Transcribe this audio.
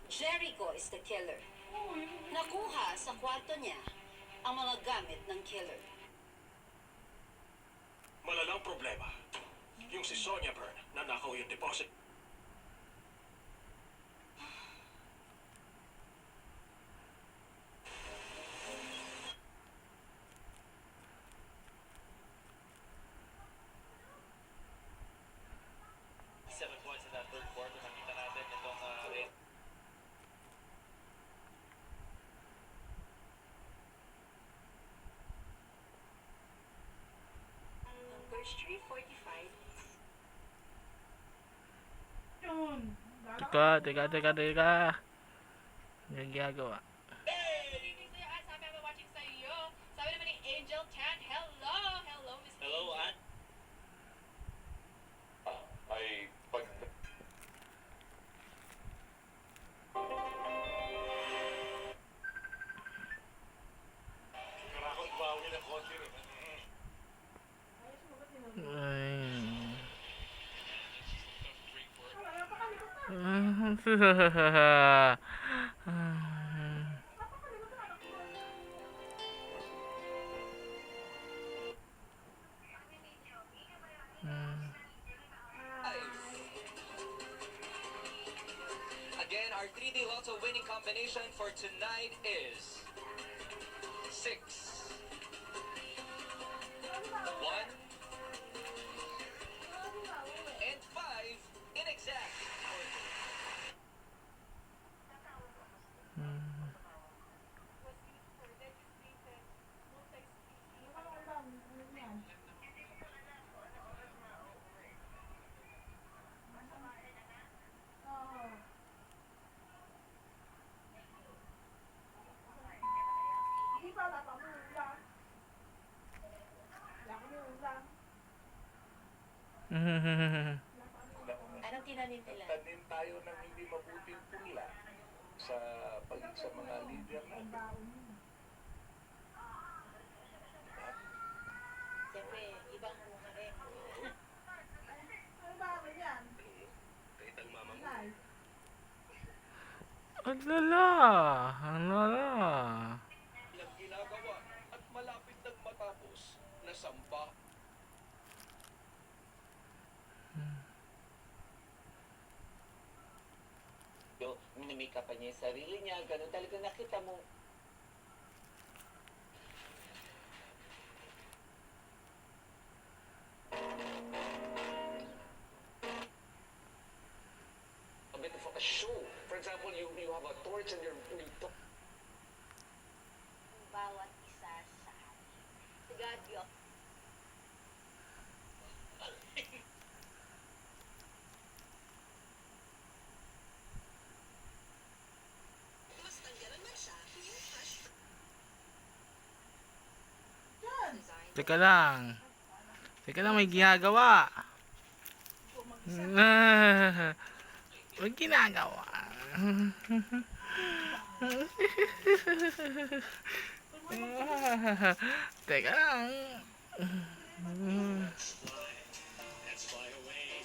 Jericho is the killer. Nakuha sa kwarto niya ang mga gamit ng killer. Malalang problema. Yung si Sonia Byrne, nanakaw yung deposit. Points in that third quarter, nakita natin itong Numbers 345. Teka. Yung ginagawa. Sabi ako watching sa iyo. Sabi naman ni Angel Chan, hello, Miss hello, Angel. Ann. Ay, pag... Karakot bawi ng konti rin. Again, our 3D Lotto winning combination for tonight is 6, 1, and 5 inexact. Anong tinanim nila? Tanim tayo ng hindi mabuting punla sa sa mga leader natin. Siyempre, ibang mukha rin. Kahit ang mama mo. Ang lala. Ilang ginagawa at malapit nang matapos na samba. Minamake pa niya yung sarili niya, ganun talaga nakita mo. A bit of a show. For example, you have a torch and you're Bawat isa sa atin. Sigadyo. Teka lang, may ginagawa. May ginagawa. Teka lang. Let's fly away.